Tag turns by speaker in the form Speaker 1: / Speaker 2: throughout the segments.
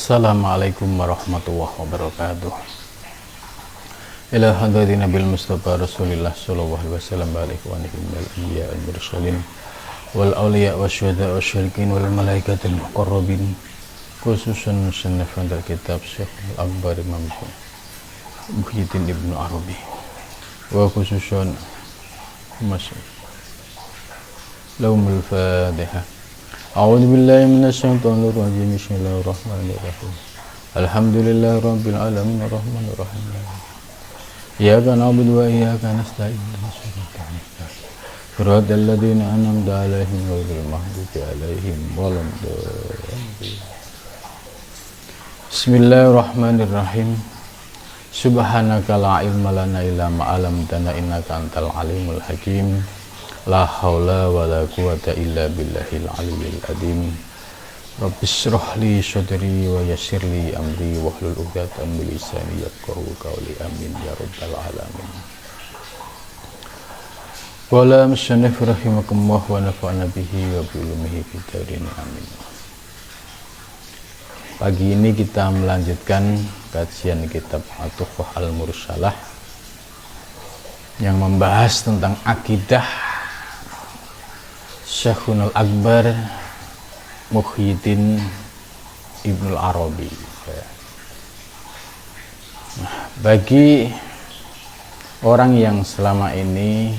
Speaker 1: Assalamualaikum warahmatullahi wabarakatuh. Ila hadratin Nabil Mustafa Rasulillah sallallahu alaihi wasallam balik wa nihim wal anbiya wal mursalin wal awliya wasyuhada wasyirikin wal malaikatil muqarrabin, khususan musannaf dari kitab Syekh Al-Akbar Imam Muhyiddin Ibnu Arabi, wa khususan masih laumul Fatihah. A'udzu billahi minasyaitonir rajim. Bismillahirrahmanirrahim. Alhamdulillahi rabbil alamin arrahmanir rahim. Iyyaka na'budu wa iyyaka nasta'in. Shiratal ladzina an'amta 'alaihim ghairil maghdubi 'alaihim waladdallin. Bismillahirrahmanirrahim. Subhanaka la ilma lana illa ma 'allamtana innaka antal alimul hakim. La haula wa la quwata illa billahil aliyyil azim. Rabbi shrah li sadri wa yassir li amri wahlul 'uqdatam min lisani yafqahu qawli. Amin ya rabbal alamin. Wala musannif rahimakumullah wa nafa'ana bihi wa bi ulumihi fid dharain amin. Pagi ini kita melanjutkan kajian kitab At-Tuhfah Al-Mursalah yang membahas tentang akidah Syekhul Akbar Muhyiddin Ibnu Arabi. Nah, bagi orang yang selama ini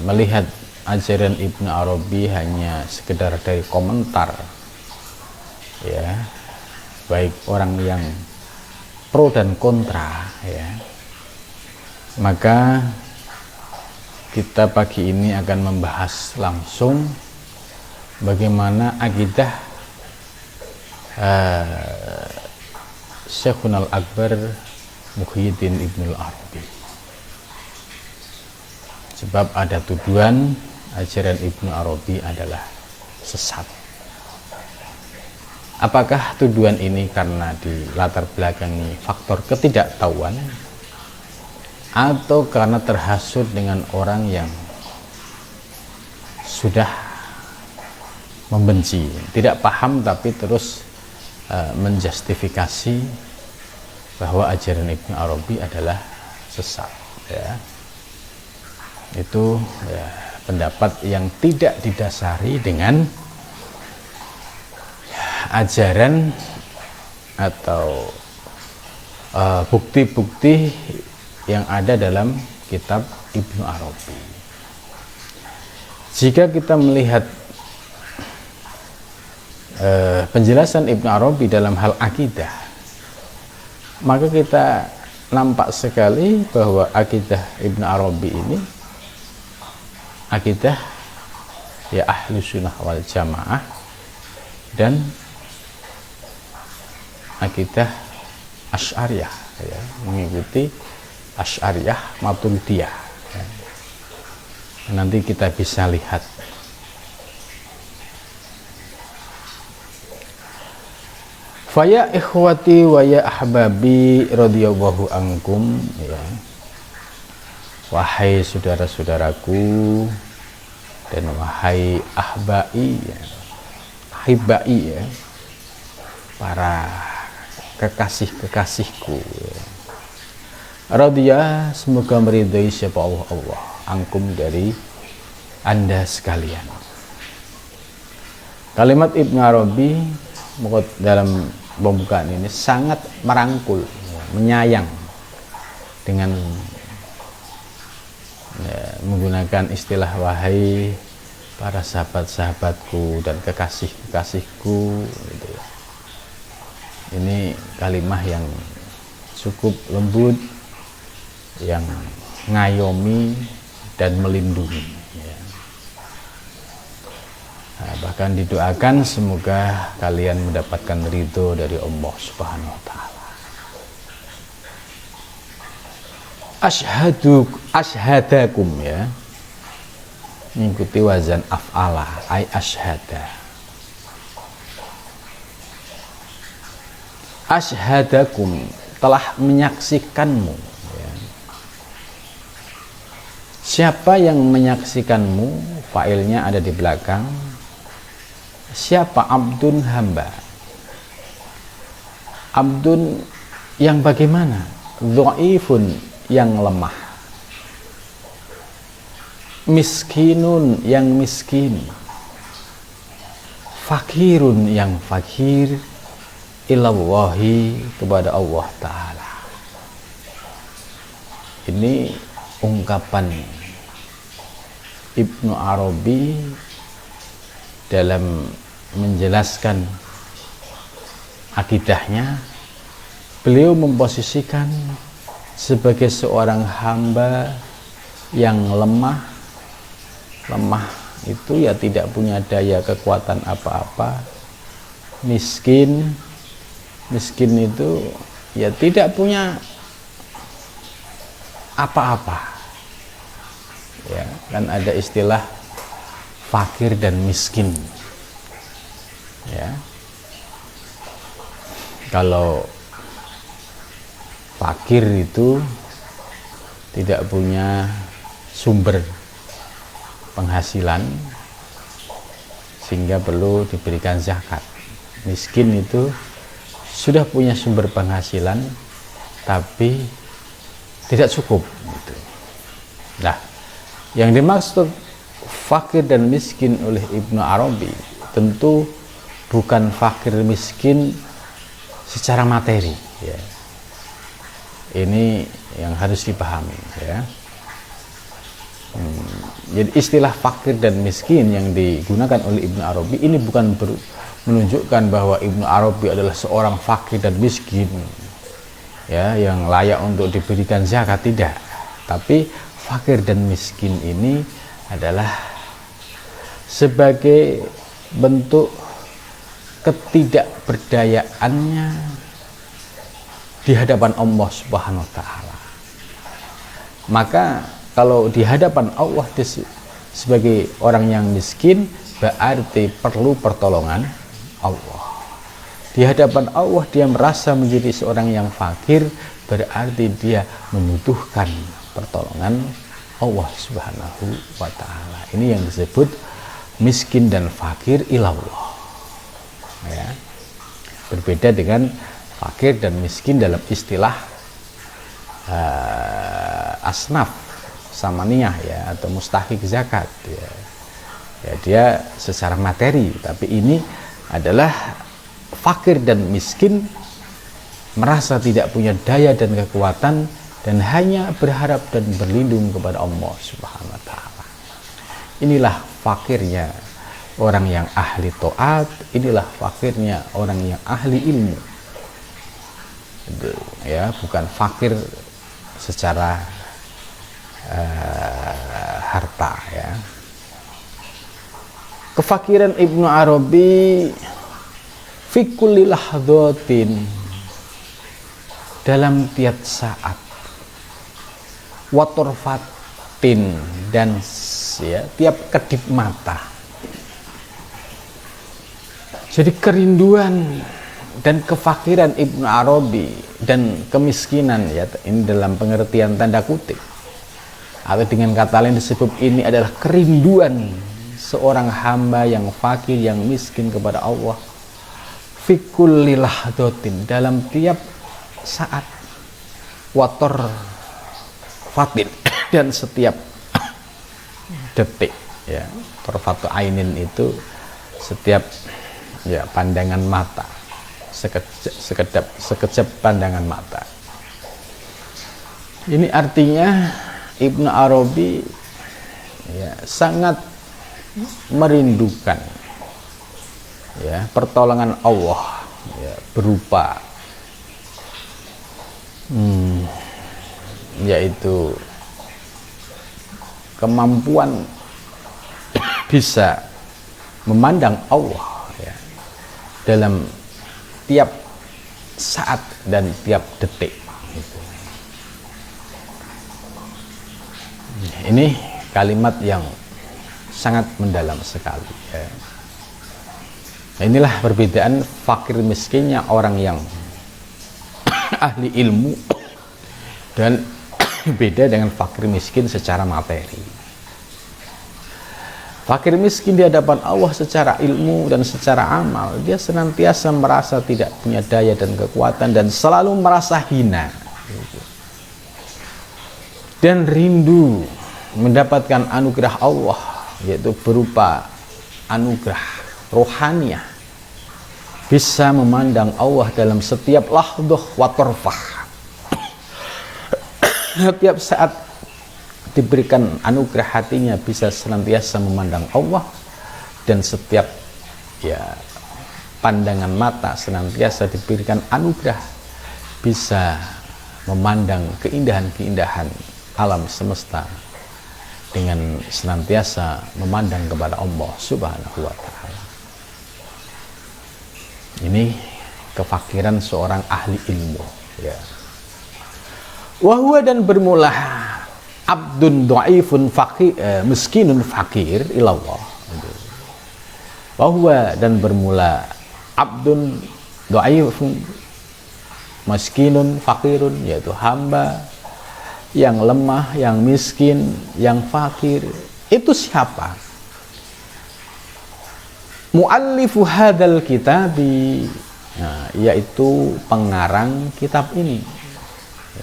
Speaker 1: melihat ajaran Ibnu Arabi hanya sekedar dari komentar, ya, baik orang yang pro dan kontra, ya, maka kita pagi ini akan membahas langsung bagaimana akidah Syekhul Akbar Muhyiddin Ibnu Arabi. Sebab ada tuduhan ajaran Ibnu Arabi adalah sesat. Apakah tuduhan ini karena di latar belakangi faktor ketidaktahuan, atau karena terhasut dengan orang yang sudah membenci, tidak paham tapi terus menjustifikasi bahwa ajaran Ibnu Arabi adalah sesat, ya. Itu, ya, pendapat yang tidak didasari dengan ajaran atau bukti-bukti yang ada dalam kitab Ibnu Arabi. Jika kita melihat penjelasan Ibnu Arabi dalam hal akidah, maka kita nampak sekali bahwa akidah Ibnu Arabi ini akidah, ya, ahlu sunnah wal jamaah dan akidah Asy'ariyah, ya, mengikuti Asy'ariyah Maturidiyah, ya. Nanti kita bisa lihat. Faya ikhwati wa ya ahbabi radhiyallahu ankum, ya. Wahai saudara-saudaraku dan wahai ahbai, ya, ahibai, ya, para kekasih-kekasihku, ya. Radhiya, semoga meridai siapa Allah angkum, dari anda sekalian. Kalimat Ibnu Arabi dalam pembukaan ini sangat merangkul, menyayang dengan, ya, menggunakan istilah wahai para sahabat-sahabatku dan kekasih-kekasihku, gitu, ya. Ini kalimah yang cukup lembut, yang ngayomi dan melindungi, ya. Nah, bahkan didoakan semoga kalian mendapatkan ridho dari Allah Subhanahu wa ta'ala. Ashhadakum, ya, mengikuti wazan af'ala, ay ashhada. Ashhadakum, telah menyaksikanmu, ya. Siapa yang menyaksikanmu? Failnya ada di belakang. Siapa? Abdun, hamba. Abdun yang bagaimana? Dhaifun yang lemah. Miskinun yang miskin. Fakirun yang fakir. Ilallahi kepada Allah Ta'ala. Ini ungkapan Ibnu Arabi dalam menjelaskan akidahnya. Beliau memposisikan sebagai seorang hamba yang lemah itu ya tidak punya daya kekuatan apa-apa, miskin itu ya tidak punya apa-apa ya. Kan ada istilah fakir dan miskin ya. Kalau fakir itu tidak punya sumber penghasilan sehingga perlu diberikan zakat. Miskin itu sudah punya sumber penghasilan tapi tidak cukup gitu. Nah, yang dimaksud fakir dan miskin oleh Ibnu Arabi tentu bukan fakir miskin secara materi ya. Ini yang harus dipahami ya. Jadi istilah fakir dan miskin yang digunakan oleh Ibnu Arabi ini bukan menunjukkan bahwa Ibnu Arabi adalah seorang fakir dan miskin ya yang layak untuk diberikan zakat, tidak. Tapi fakir dan miskin ini adalah sebagai bentuk ketidakberdayaannya di hadapan Allah Subhanahu wa Ta'ala. Maka kalau di hadapan Allah sebagai orang yang miskin berarti perlu pertolongan Allah. Di hadapan Allah dia merasa menjadi seorang yang fakir, berarti dia membutuhkan pertolongan Allah Subhanahu wa Ta'ala. Ini yang disebut miskin dan fakir ilallah ya. Berbeda dengan fakir dan miskin dalam istilah asnaf samaniyah ya, atau mustahik zakat ya. Ya, dia secara materi, tapi ini adalah fakir dan miskin merasa tidak punya daya dan kekuatan dan hanya berharap dan berlindung kepada Allah Subhanahu wa Ta'ala. Inilah fakirnya orang yang ahli taat, inilah fakirnya orang yang ahli ilmu ya, bukan fakir secara harta ya. Kefakiran Ibnu Arabi fi kulli lahdhatin, dalam tiap saat, wa turfatin, dan ya, tiap kedip mata. Jadi kerinduan dan kefakiran Ibnu Arabi dan kemiskinan ya, ini dalam pengertian tanda kutip, atau dengan kata lain disebut ini adalah kerinduan seorang hamba yang fakir, yang miskin kepada Allah, fi kulli lahdhatin, dalam tiap saat, wator fatin, dan setiap detik ya. Torfatu ainin itu setiap ya pandangan mata, sekejap pandangan mata. Ini artinya Ibnu Arabi ya sangat merindukan ya pertolongan Allah ya, berupa yaitu kemampuan bisa memandang Allah ya, dalam tiap saat dan tiap detik gitu. Ini kalimat yang sangat mendalam sekali ya. Nah, inilah perbedaan fakir miskinnya orang yang ahli ilmu dan beda dengan fakir miskin secara materi. fakir miskin di hadapan Allah secara ilmu dan secara amal, dia senantiasa merasa tidak punya daya dan kekuatan dan selalu merasa hina dan rindu mendapatkan anugerah Allah, yaitu berupa anugerah rohaniah, bisa memandang Allah dalam setiap lahdoh wa torfah. Setiap saat diberikan anugerah hatinya bisa senantiasa memandang Allah, dan setiap pandangan mata senantiasa diberikan anugerah bisa memandang keindahan-keindahan alam semesta dengan senantiasa memandang kepada Allah Subhanahu wa ta'ala. Ini kefakiran seorang ahli ilmu, ya. Wahwa, dan bermula abdun dhaifun fakir, miskinun fakir ilallah. Wahwa, dan bermula abdun dhaifun miskinun fakirun, yaitu hamba yang lemah, yang miskin, yang fakir. Itu siapa? Muallifu hadal kitabi, nah, yaitu pengarang kitab ini,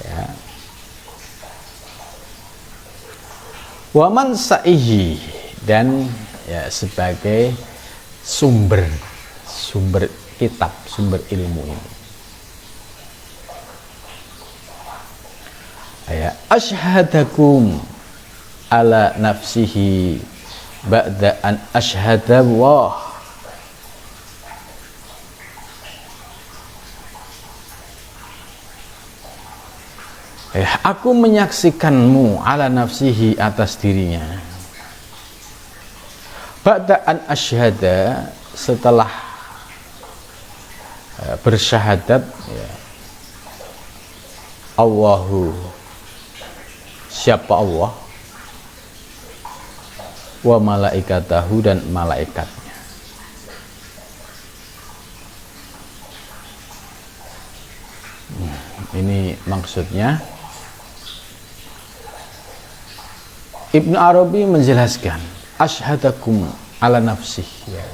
Speaker 1: ya. Wa man sa'ihi, dan sebagai sumber kitab, sumber ilmu ini. Ashhadakum ala nafsihi ba'da an ashhada Allah. Aku menyaksikanmu ala nafsihi, atas dirinya, ba'da an ashhada, setelah bersyahadat, ya, Allahu, siapa Allah, wa malaikatahu, dan malaikatnya. Ini maksudnya. Ibnu Arabi menjelaskan asyhadakum ala nafsih, ya.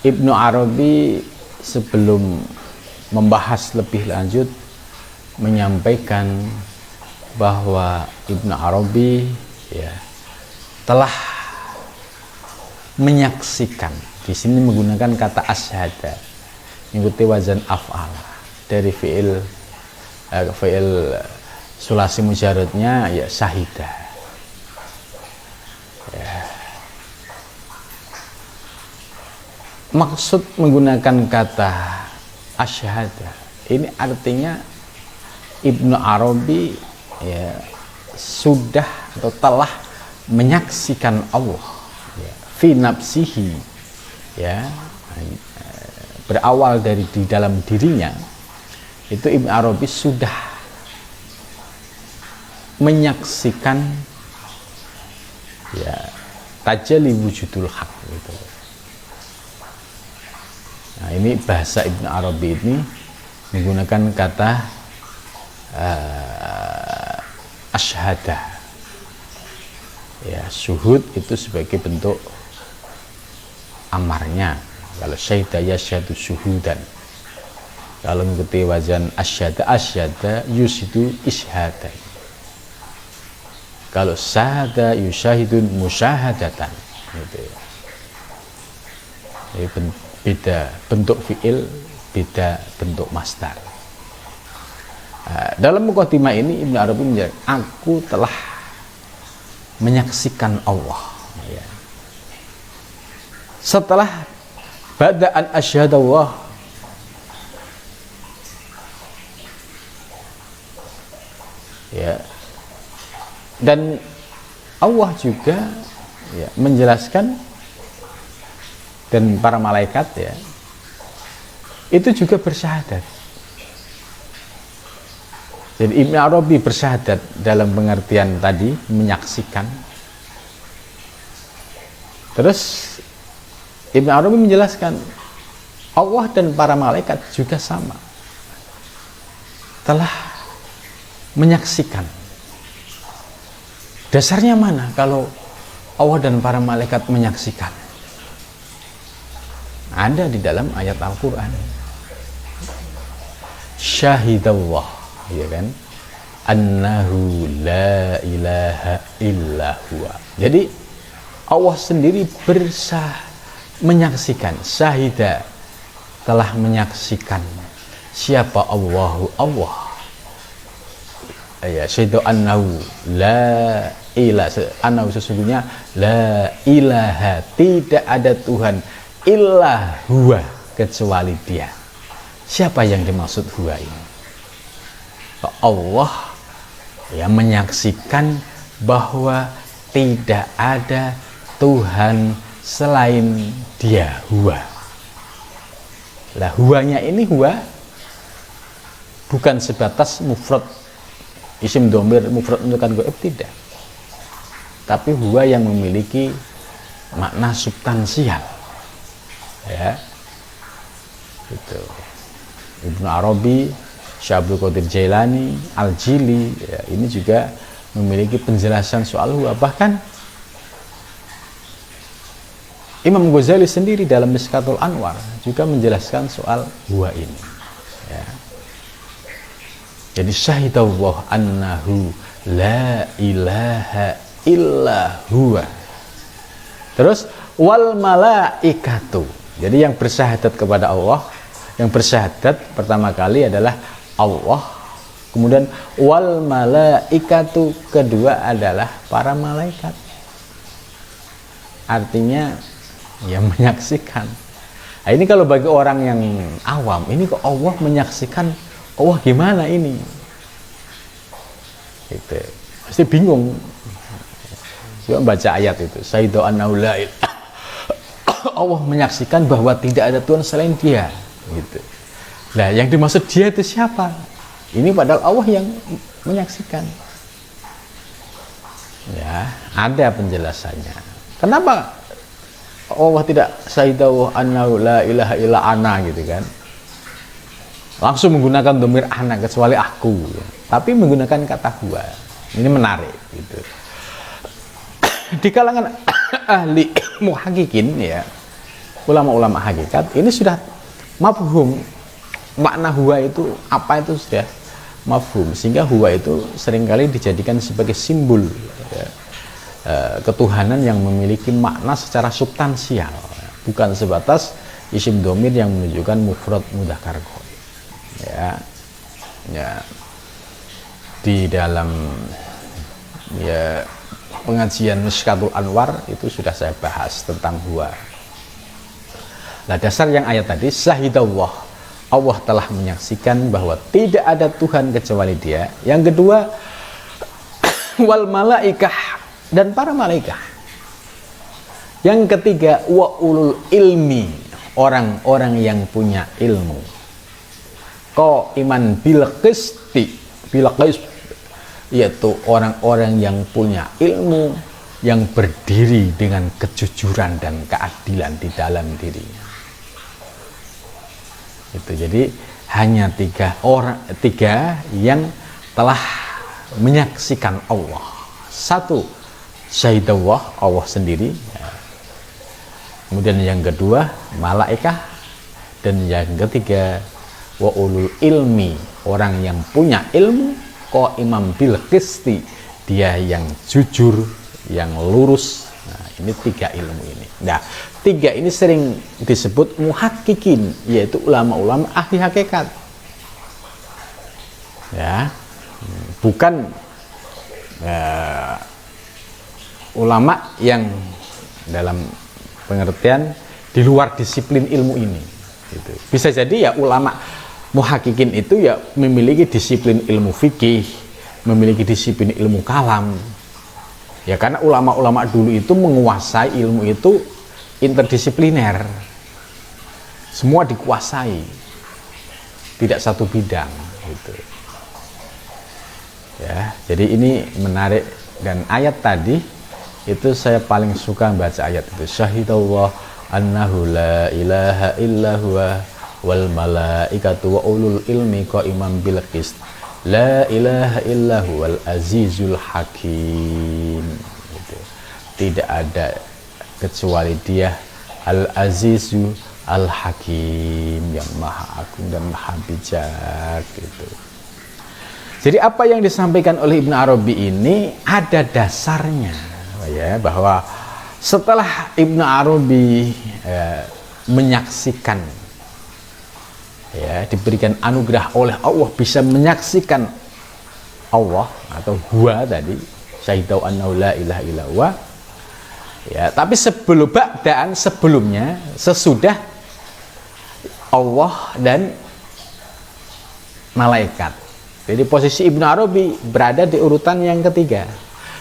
Speaker 1: Ibnu Arabi sebelum membahas lebih lanjut menyampaikan bahwa Ibnu Arabi, ya, telah menyaksikan. Di sini menggunakan kata asyhada, mengikuti wazan af'al dari fi'il sulasi mujarradnya, ya, syahida, ya. Maksud menggunakan kata asyhada ini artinya Ibnu Arabi, ya, sudah atau telah menyaksikan Allah, ya, fi nafsihi, ya, berawal dari di dalam dirinya. Itu Ibnu Arabi sudah menyaksikan, ya, tajalli wujudul haq, gitu. Nah, ini bahasa Ibnu Arabi ini menggunakan kata asyhada, ya. Syuhud itu sebagai bentuk amarnya. Kalau syahida yasyhadu syuhudan, kalau mengikuti wazan asyhada yusidu isyahadan. Kalau syahada yusyahidun musyahadatan, gitu, ya. Jadi beda bentuk fi'il, beda bentuk masdar. Dalam mukadimah ini Ibnu Arabi menjelaskan, aku telah menyaksikan Allah, ya. Setelah ba'da an asyhada Allah, ya, dan Allah juga, ya, menjelaskan, dan para malaikat, ya, itu juga bersyahadat. Jadi Ibnu Arabi bersyahadat dalam pengertian tadi, menyaksikan. Terus Ibnu Arabi menjelaskan Allah dan para malaikat juga sama, telah menyaksikan. Dasarnya mana? Kalau Allah dan para malaikat menyaksikan. Ada di dalam ayat Al-Quran. Syahidallah, ya kan? Annahu la ilaha illa huwa. Jadi Allah sendiri menyaksikan, syahida, telah menyaksikan siapa Allah. Ya, syaitu annahu la ilaha, annahu sesungguhnya la ilaha, tidak ada Tuhan illa huwa, kecuali dia. Siapa yang dimaksud huwa ini? Allah yang menyaksikan bahwa tidak ada Tuhan selain dia, huwa. Lah huwanya ini huwa bukan sebatas mufrad, isim dhamir mufrad menunjukkan gaib, tidak. Tapi huwa yang memiliki makna substansial. Ya. Gitu. Ibnu Arabi, Syekh Abdul Qadir Jailani, Al-Jili, ya, ini juga memiliki penjelasan soal huwa. Bahkan Imam Ghazali sendiri dalam Mishkatul Anwar juga menjelaskan soal huwa ini. Ya. Jadi syahidallah annahu la ilaha illa huwa. Terus wal malaikatu. Jadi yang bersyahadat kepada Allah, yang bersyahadat pertama kali adalah Allah. Kemudian wal malaikatu, kedua adalah para malaikat. Artinya yang menyaksikan. Nah, ini kalau bagi orang yang awam, ini kok Allah menyaksikan, Allah gimana ini? Gitu. Pasti bingung. Coba baca ayat itu. Sayyidu annahu la ilaha. Allah menyaksikan bahwa tidak ada Tuhan selain dia. Gitu. Nah, yang dimaksud dia itu siapa? Ini padahal Allah yang menyaksikan. Ya, ada penjelasannya. Kenapa Allah tidak sayyidu annahu la ilaha illa ana gitu kan? Langsung menggunakan dhamir ana kecuali aku. Tapi menggunakan kata huwa. Ini menarik gitu. Di kalangan ahli muhaqqiqin, ya, ulama-ulama hakikat, ini sudah mafhum makna huwa itu apa, itu sudah mafhum, sehingga huwa itu seringkali dijadikan sebagai simbol, ya, ketuhanan yang memiliki makna secara substansial, bukan sebatas isim dhamir yang menunjukkan mufrad mudzakkar ghaib. Ya, di dalam pengajian Mishkatul Anwar itu sudah saya bahas tentang huwa. Nah, dasar yang ayat tadi, syahidallah, Allah telah menyaksikan bahwa tidak ada Tuhan kecuali dia. Yang kedua, wal malaikah, dan para malaikat. Yang ketiga, wa ulul ilmi, orang-orang yang punya ilmu. Qaiman bil qisti, bil qist, yaitu orang-orang yang punya ilmu, yang berdiri dengan kejujuran dan keadilan di dalam dirinya. Itu jadi hanya tiga yang telah menyaksikan Allah. Satu, syahidallah, Allah sendiri. Kemudian yang kedua, malaikat. Dan yang ketiga, wa ulul ilmi, orang yang punya ilmu. Qaiman bil qisti, dia yang jujur, yang lurus. Nah, ini tiga ilmu ini. Nah, tiga ini sering disebut muhaqqiqin, yaitu ulama-ulama ahli hakikat. Ya, bukan ulama yang dalam pengertian di luar disiplin ilmu ini. Gitu. Bisa jadi ya ulama muhaqqiqin itu ya memiliki disiplin ilmu fikih, memiliki disiplin ilmu kalam. Ya, karena ulama-ulama dulu itu menguasai ilmu itu interdisipliner. Semua dikuasai. Tidak satu bidang gitu. Ya, jadi ini menarik, dan ayat tadi itu saya paling suka baca ayat itu. Syahidallah annahu la ilaha illa huwa wal malaikatu wa ulul ilmi qaiman bil qist la ilaha illa huwal azizul hakim. Gitu. tidak ada kecuali Dia Al-Azizu Al-Hakim, yang maha agung dan maha bijak gitu. Jadi apa yang disampaikan oleh Ibnu Arabi ini ada dasarnya, ya, bahwa setelah Ibnu Arabi menyaksikan, ya, diberikan anugerah oleh Allah bisa menyaksikan Allah atau huwa tadi, syahidau annahu la ilaha illa huwa, ya, tapi sebelumnya sesudah Allah dan malaikat. Jadi posisi Ibnu Arabi berada di urutan yang ketiga.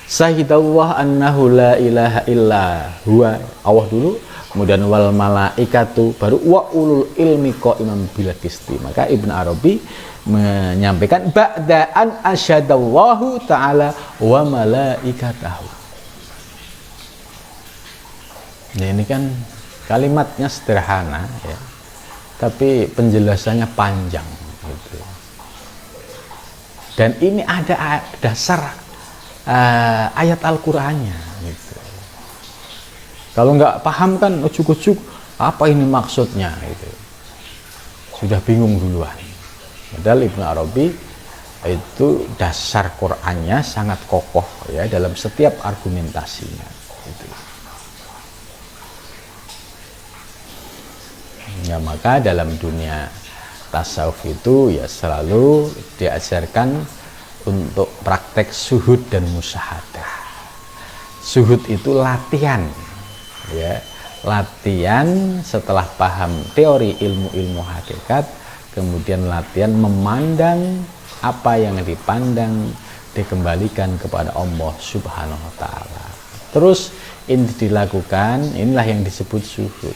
Speaker 1: Syahidallah annahu la ilaha illa huwa, Allah dulu, kemudian wal malaikatu, baru wa ulul ilmi qa'iman bil qisti. Maka Ibnu Arabi menyampaikan ba'da'an asyadallahu ta'ala wa malaikatahu. Nah, ini kan kalimatnya sederhana, ya, tapi penjelasannya panjang gitu. Dan ini ada dasar ayat Al-Qur'annya gitu. Kalau nggak paham kan ujuk-ujuk apa ini maksudnya gitu, sudah bingung duluan. Padahal Ibnu Arabi itu dasar Qur'annya sangat kokoh, ya, dalam setiap argumentasinya gitu. Ya, maka dalam dunia tasawuf itu ya selalu diajarkan untuk praktek suhud dan musyahadah. Suhud itu latihan, ya, latihan setelah paham teori ilmu-ilmu hakikat, kemudian latihan memandang apa yang dipandang dikembalikan kepada Allah Subhanahu wa Ta'ala. Terus ini dilakukan, inilah yang disebut suhud.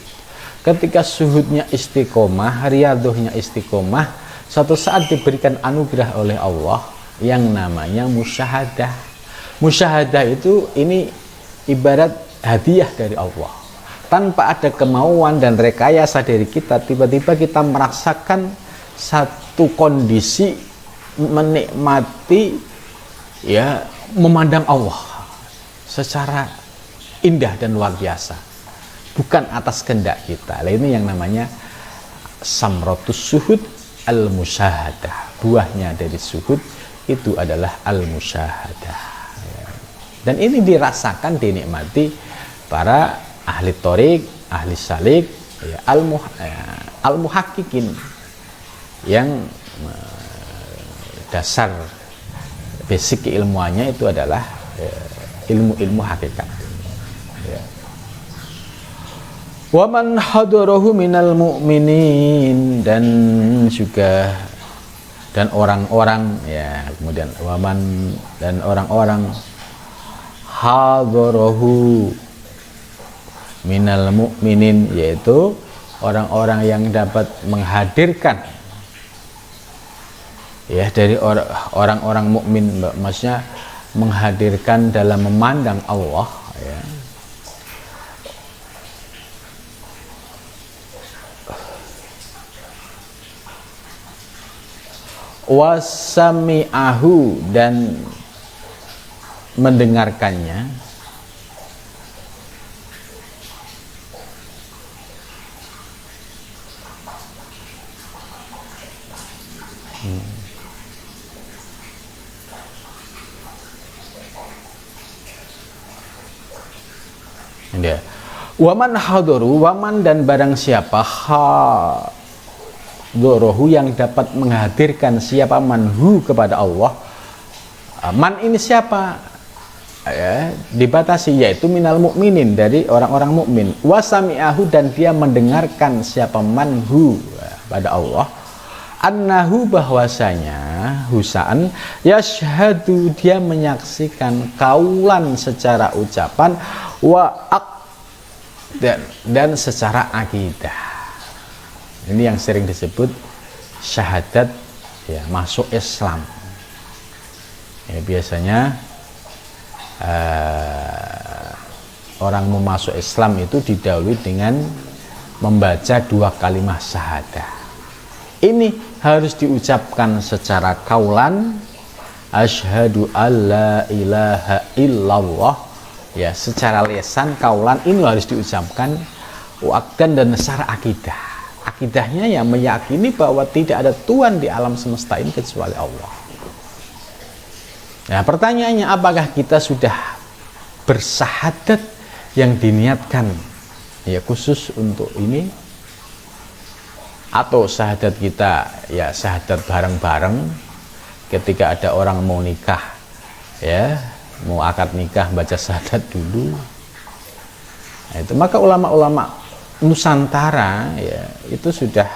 Speaker 1: Ketika suhudnya istiqomah, riyadhahnya istiqomah, suatu saat diberikan anugerah oleh Allah yang namanya musyahadah. Musyahadah itu ini ibarat hadiah dari Allah. Tanpa ada kemauan dan rekayasa dari kita, tiba-tiba kita merasakan satu kondisi menikmati, ya, memandang Allah secara indah dan luar biasa. Bukan atas kehendak kita. Nah, ini yang namanya samratus suhud al-musyahadah. Buahnya dari suhud itu adalah al-musyahadah. Dan ini dirasakan, dinikmati para ahli thoriq, ahli salik, ya, al-muhaqqiqin, yang dasar basic keilmuannya itu adalah ilmu-ilmu hakikat. Ya. Wa man hadarahu minal mu'minin, dan juga dan orang-orang, ya, kemudian waman dan orang-orang hadarahu minal mu'minin, yaitu orang-orang yang dapat menghadirkan, ya, dari orang-orang mukmin, maksudnya menghadirkan dalam memandang Allah, ya. Wasami'ahu, dan mendengarkannya, ya. Waman hadaru, waman dan barang siapa hadarahu yang dapat menghadirkan, siapa manhu kepada Allah. Man ini siapa? Ya, dibatasi, yaitu minal mukminin, dari orang-orang mukmin. Wasami'ahu, dan dia mendengarkan, siapa manhu pada Allah. Annahu, bahwasanya husaan, yashhadu, dia menyaksikan, kaulan secara ucapan, dan secara akidah. Ini yang sering disebut syahadat, ya, masuk Islam. Ya, biasanya orang mau masuk Islam itu didahului dengan membaca 2 kalimat syahadah. Ini harus diucapkan secara kaulan, asyhadu alla ilaha illallah ya secara lisan kaulan ini harus diucapkan, waqdan dan secara akidah. Akidahnya yang meyakini bahwa tidak ada Tuhan di alam semesta ini kecuali Allah. Nah, pertanyaannya, apakah kita sudah bersahadat yang diniatkan ya khusus untuk ini, atau syahadat kita ya syahadat bareng-bareng ketika ada orang mau nikah, ya mau akad nikah baca syahadat dulu. Nah, itu maka ulama-ulama Nusantara ya itu sudah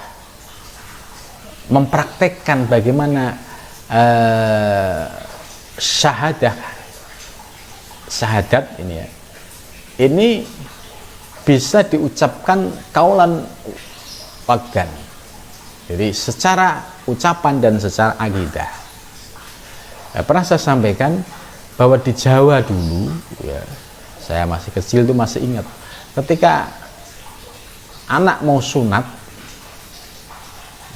Speaker 1: mempraktekkan bagaimana syahadat ini ya, ini bisa diucapkan kaulan waqdan, jadi secara ucapan dan secara akidah. Ya, pernah saya sampaikan bahwa di Jawa dulu ya, saya masih kecil itu masih ingat ketika anak mau sunat,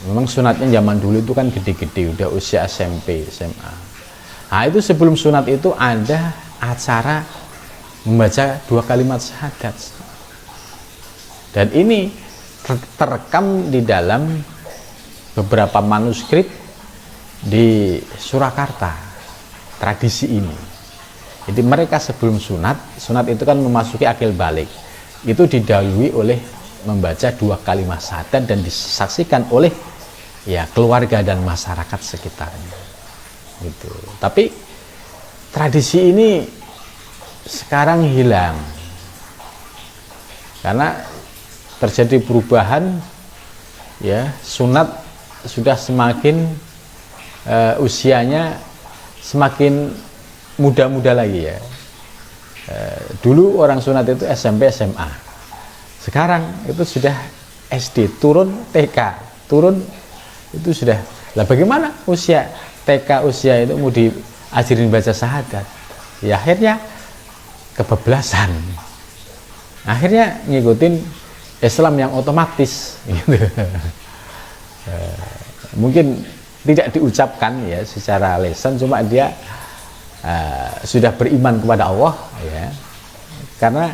Speaker 1: memang sunatnya zaman dulu itu kan gede-gede, udah usia SMP, SMA. Nah itu sebelum sunat itu ada acara membaca 2 kalimat syahadat, dan ini terekam di dalam beberapa manuskrip di Surakarta. Tradisi ini, jadi mereka sebelum sunat itu kan memasuki akil balik, itu didahului oleh membaca 2 kalimat syahadat dan disaksikan oleh ya keluarga dan masyarakat sekitarnya gitu. Tapi tradisi ini sekarang hilang karena terjadi perubahan ya, sunat sudah semakin usianya semakin muda-muda lagi ya. Dulu orang sunat itu SMP SMA, sekarang itu sudah SD, turun TK, turun itu sudah. Lah bagaimana usia TK, usia itu mau diajarin baca syahadat, ya akhirnya kebablasan, akhirnya ngikutin Islam yang otomatis gitu. Mungkin tidak diucapkan ya secara lisan, cuma dia sudah beriman kepada Allah ya, karena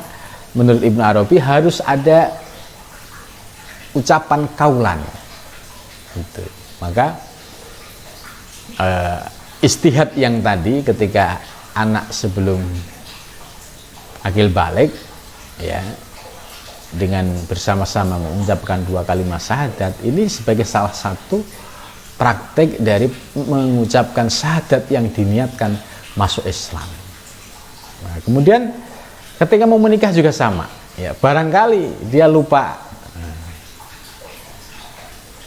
Speaker 1: menurut Ibnu Arabi harus ada ucapan kaulan gitu. Maka istihad yang tadi ketika anak sebelum akil balik ya, dengan bersama-sama mengucapkan 2 kalimat syahadat, ini sebagai salah satu praktek dari mengucapkan syahadat yang diniatkan masuk Islam. Nah, kemudian ketika mau menikah juga sama ya, barangkali dia lupa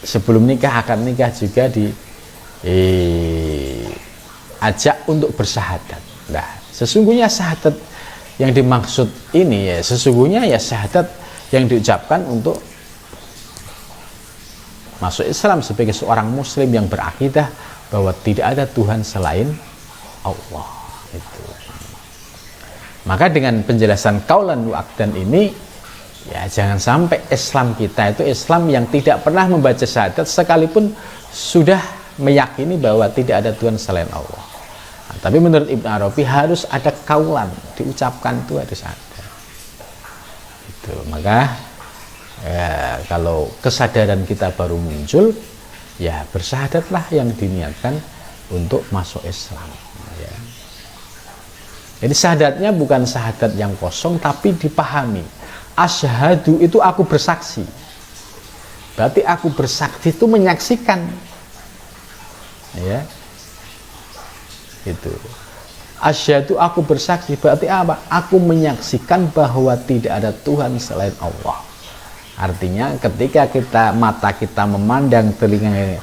Speaker 1: sebelum nikah, akan nikah juga ajak untuk bersyahadat. Nah, sesungguhnya syahadat yang dimaksud ini ya, sesungguhnya ya syahadat yang diucapkan untuk masuk Islam sebagai seorang muslim yang berakidah bahwa tidak ada Tuhan selain Allah itu. Maka dengan penjelasan kaulan waqdan ini ya, jangan sampai Islam kita itu Islam yang tidak pernah membaca syahadat sekalipun sudah meyakini bahwa tidak ada Tuhan selain Allah. Nah, tapi menurut Ibnu Arabi harus ada kaulan, diucapkan itu harus ada. Itu. Maka ya, kalau kesadaran kita baru muncul, ya bersyahadatlah yang diniatkan untuk masuk Islam. Ya. Jadi syahadatnya bukan syahadat yang kosong, tapi dipahami. Asyhadu itu aku bersaksi. Berarti aku bersaksi itu menyaksikan. Ya. Itu. Asyhadu aku bersaksi berarti apa? Aku menyaksikan bahwa tidak ada Tuhan selain Allah. Artinya ketika mata kita memandang, telinga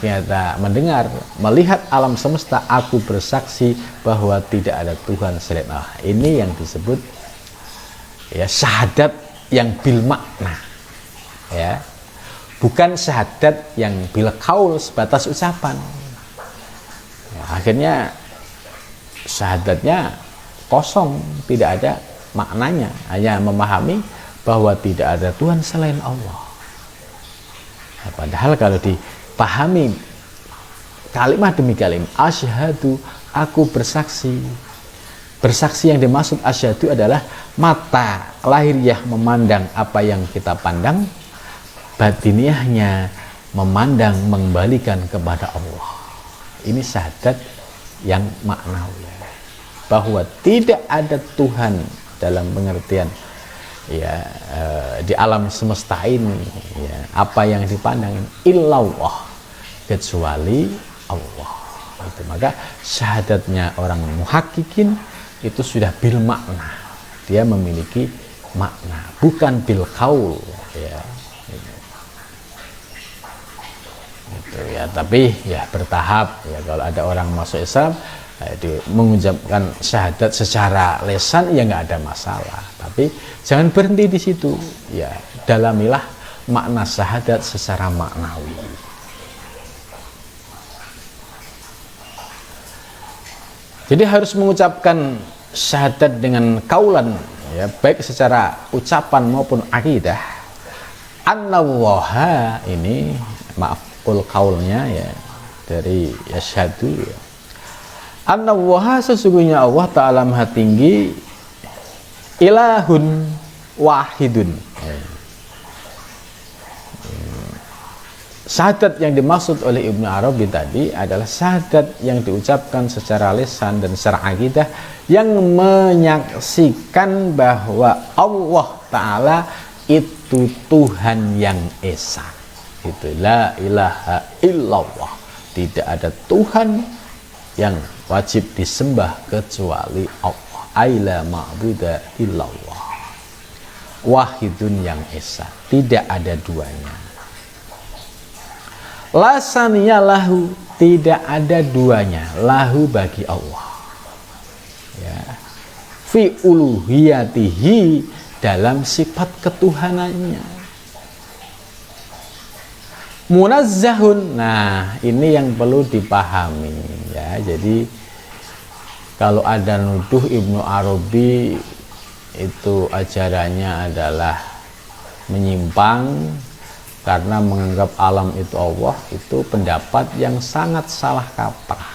Speaker 1: kita mendengar, melihat alam semesta, aku bersaksi bahwa tidak ada Tuhan selain Allah. Ini yang disebut ya syahadat yang bil makna. Ya. Bukan syahadat yang bil qaul, sebatas ucapan. Ya, akhirnya syahadatnya kosong, tidak ada maknanya, hanya memahami bahwa tidak ada Tuhan selain Allah. Nah, padahal kalau dipahami kalimat demi kalimat, asyhadu aku bersaksi Bersaksi yang dimaksud asyhadu adalah mata lahiriah memandang apa yang kita pandang, batiniahnya memandang mengembalikan kepada Allah. Ini syahadat yang maknawi, bahwa tidak ada Tuhan dalam pengertian di alam semesta ini, apa yang dipandang illallah, kecuali Allah. Itu maka syahadatnya orang muhakkikin itu sudah bil makna, dia memiliki makna, bukan bil qaul, gitu ya. Tapi ya bertahap ya, kalau ada orang masuk Islam mengucapkan syahadat secara lesan ya nggak ada masalah, tapi jangan berhenti di situ ya, dalamilah makna syahadat secara maknawi. Jadi harus mengucapkan syahadat dengan kaulan ya, baik secara ucapan maupun akidah. Annallaha ini ma'ful qaulnya ya dari yasyhadu ya. Annallaha sesungguhnya Allah Ta'ala Maha Tinggi, ilahun wahidun. Syahadat yang dimaksud oleh Ibnu Arabi tadi adalah syahadat yang diucapkan secara lisan dan secara akidah, yang menyaksikan bahwa Allah Ta'ala itu Tuhan yang esa. Itu la ilaha illallah, tidak ada Tuhan yang wajib disembah kecuali Allah. Aila ma'buda illallah, wahidun yang esa, tidak ada duanya. La saniya lahu, tidak ada duanya, lahu bagi Allah ya, fi uluhiyatihi, dalam sifat ketuhanannya. Munazzahun, nah ini yang perlu dipahami ya. Jadi kalau ada nuduh Ibnu Arabi itu ajarannya adalah menyimpang karena menganggap alam itu Allah, itu pendapat yang sangat salah kaprah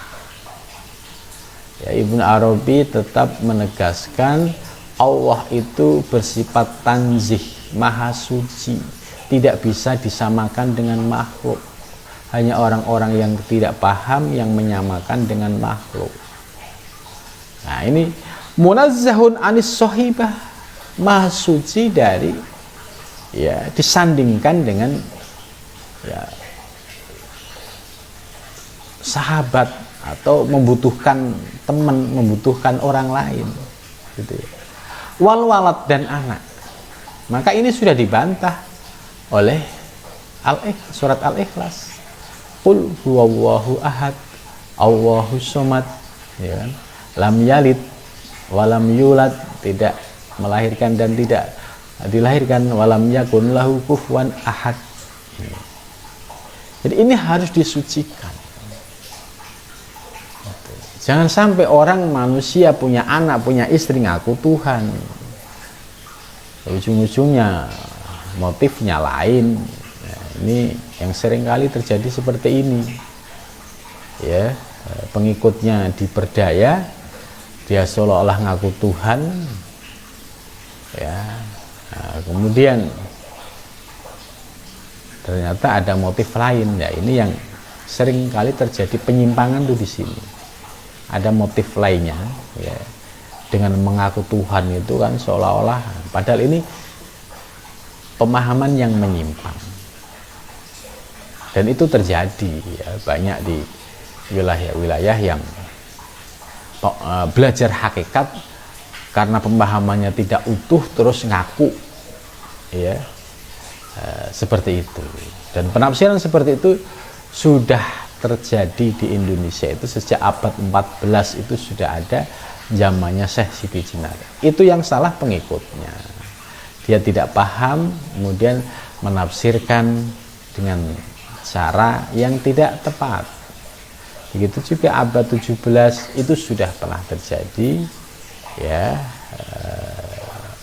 Speaker 1: ya. Ibnu Arabi tetap menegaskan Allah itu bersifat tanzih, maha suci, tidak bisa disamakan dengan makhluk. Hanya orang-orang yang tidak paham yang menyamakan dengan makhluk. Nah ini munazzahun anis sohibah, maha suci dari ya, disandingkan dengan ya, sahabat atau membutuhkan teman, membutuhkan orang lain gitu ya. Wal walad, dan anak. Maka ini sudah dibantah oleh surat Al-Ikhlas. Qul huwallahu ahad, Allahu somad, ya kan? Lam yalid walam yulad, tidak melahirkan dan tidak dilahirkan, walam yakun lahu kufuwan ahad. Jadi ini harus disucikan. Jangan sampai orang manusia punya anak, punya istri ngaku Tuhan, ujung-ujungnya motifnya lain. Nah, ini yang sering kali terjadi seperti ini ya, pengikutnya diperdaya, dia seolah-olah ngaku Tuhan ya. Nah, kemudian ternyata ada motif lain ya. Ini yang sering kali terjadi penyimpangan tuh di sini. Ada motif lainnya ya. Dengan mengaku Tuhan itu kan seolah-olah, padahal ini pemahaman yang menyimpang. Dan itu terjadi ya, banyak di wilayah-wilayah yang belajar hakikat karena pemahamannya tidak utuh terus ngaku ya, seperti itu. Dan penafsiran seperti itu sudah terjadi di Indonesia itu sejak abad 14, itu sudah ada zamannya Syekh Siti Jenar. Itu yang salah pengikutnya, dia tidak paham, kemudian menafsirkan dengan cara yang tidak tepat. Begitu juga abad 17 itu sudah pernah terjadi ya,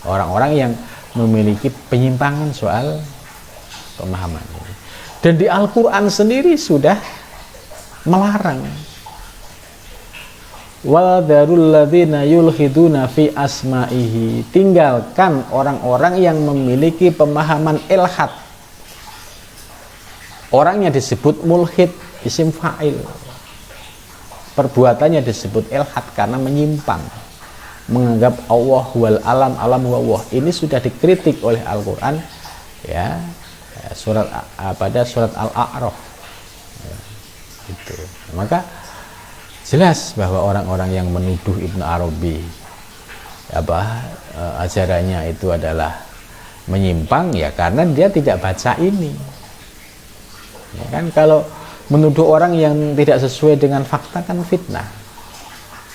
Speaker 1: orang-orang yang memiliki penyimpangan soal pemahaman ini. Dan di Al-Quran sendiri sudah melarang. Wal darul ladzina yulhiduna fi asma'ihi. Tinggalkan orang-orang yang memiliki pemahaman ilhad. Orangnya disebut mulhid, isim fa'il. Perbuatannya disebut ilhad karena menyimpang, menganggap Allah wal alam, alam wa. Ini sudah dikritik oleh Al-Qur'an ya, pada surat Al-A'raf. Ya, gitu. Maka jelas bahwa orang-orang yang menuduh Ibnu Arabi ajarannya itu adalah menyimpang ya karena dia tidak baca ini. Ya kan, kalau menuduh orang yang tidak sesuai dengan fakta kan fitnah.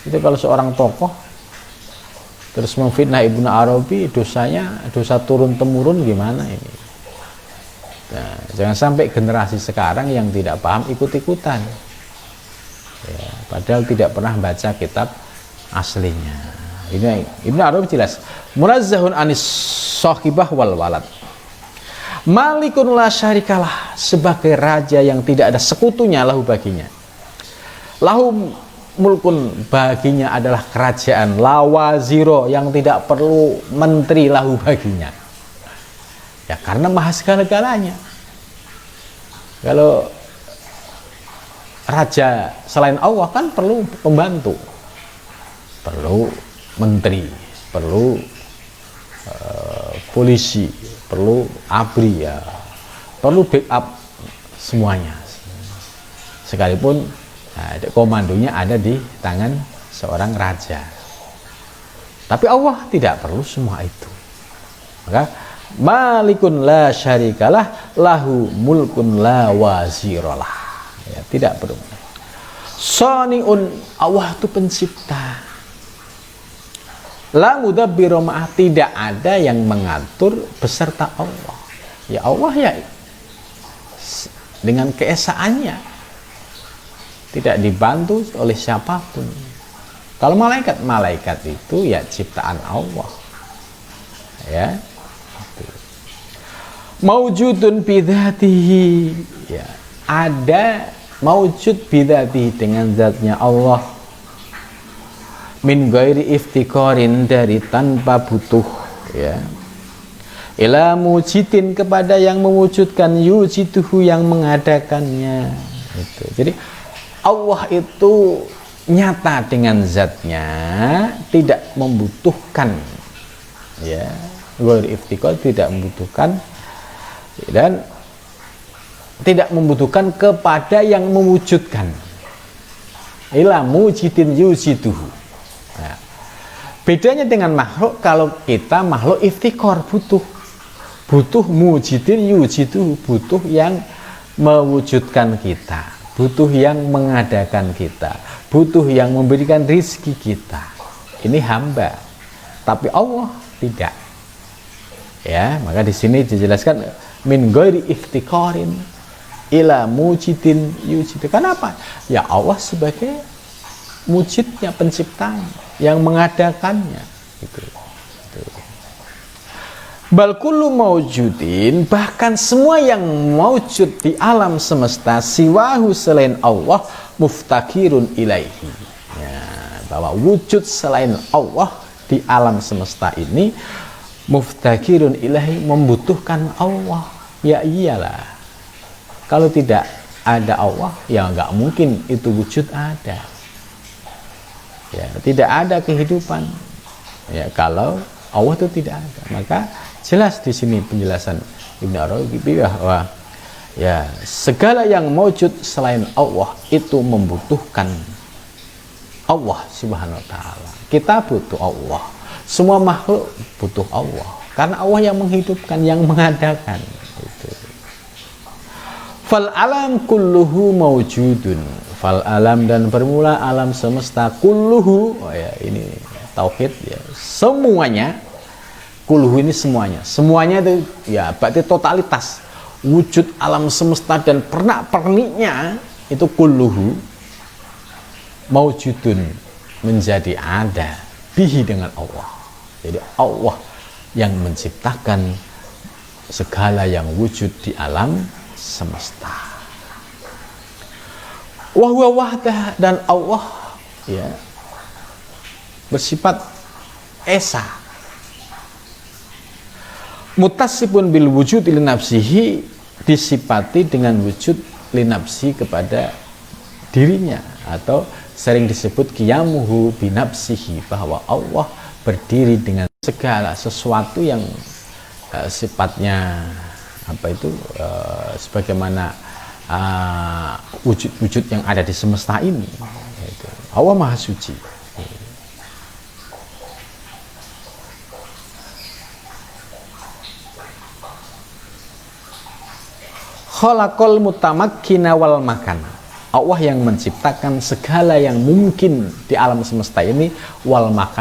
Speaker 1: Itu kalau seorang tokoh terus memfitnah Ibnu Arabi, dosanya dosa turun temurun gimana ini? Nah, jangan sampai generasi sekarang yang tidak paham ikut-ikutan. Ya, padahal tidak pernah baca kitab aslinya. Ini Ibnu Arabi jelas munazzahun anis sahibah wal walad. Malikun la syarikalah, sebagai raja yang tidak ada sekutunya lahu baginya. Lahu mulkun, baginya adalah kerajaan, la waziro, yang tidak perlu menteri lahu baginya. Ya karena maha segala-galanya. Kalau raja selain Allah kan perlu pembantu, perlu menteri, perlu polisi, perlu ABRI, ya perlu backup semuanya, sekalipun komandonya ada di tangan seorang raja. Tapi Allah tidak perlu semua itu. Maka malikun la syarikalah lahu mulkun la waziralah, ya, tidak perlu. Soni'un, Allah itu pencipta. La mudabbiru ma'ah, tidak ada yang mengatur beserta Allah. Ya Allah ya dengan keesaannya, tidak dibantu oleh siapapun. Kalau malaikat itu ya ciptaan Allah. Ya. Maujudun bidzatihi, ya, ada maujud bidzatihi dengan zatnya Allah. Min ghairi iftikorin, dari tanpa butuh, ya. Ila mujidin, kepada yang mewujudkan, yujiduhu, yang mengadakannya. Itu. Jadi Allah itu nyata dengan zatnya, tidak membutuhkan, ya, ghairi iftikor, tidak membutuhkan, dan tidak membutuhkan kepada yang mewujudkan. Ila mujidin yujiduhu. Nah, bedanya dengan makhluk, kalau kita makhluk iftikor, butuh mujidin yujidu, butuh yang mewujudkan kita, butuh yang mengadakan kita, butuh yang memberikan rizki kita. Ini hamba, tapi Allah tidak. Ya, maka di sini dijelaskan min ghairi iftikorin ila mujidin yujidu. Kenapa? Ya Allah sebagai mujidnya, penciptanya, yang mengadakannya, gitu. Bal kullu maujudin, bahkan semua yang maujud di alam semesta, siwahu, selain Allah, muftakirun ilaihi, ya, bahwa wujud selain Allah di alam semesta ini muftakirun ilaihi, membutuhkan Allah. Ya iyalah, kalau tidak ada Allah ya nggak mungkin itu wujud ada. Ya, tidak ada kehidupan ya kalau Allah itu tidak ada. Maka jelas di sini penjelasan Ibnu Arabi bahwa ya segala yang mewujud selain Allah itu membutuhkan Allah Subhanahu wa taala. Kita butuh Allah. Semua makhluk butuh Allah karena Allah yang menghidupkan, yang mengadakan. Itu. Fal alam kulluhu mawjudun. Fal alam, dan bermula alam semesta, kulluhu, oh ya ini tauhid ya, semuanya, kulluhu ini semuanya itu ya berarti totalitas wujud alam semesta dan pernak-perniknya itu kulluhu mawjudun, menjadi ada bihi, dengan Allah. Jadi Allah yang menciptakan segala yang wujud di alam semesta. Wahwa wahdah, dan Allah ya bersifat esa. Muttasifun bil wujud li nafsihi, disifati dengan wujud li nafsi kepada dirinya, atau sering disebut qiyamuhu bi nafsihi, bahwa Allah berdiri dengan segala sesuatu yang sifatnya sebagaimana wujud-wujud yang ada di semesta ini. Allah Maha Suci. Khalaqal mutamakkina wal makan. Allah yang menciptakan segala yang mungkin di alam semesta ini, wal makan,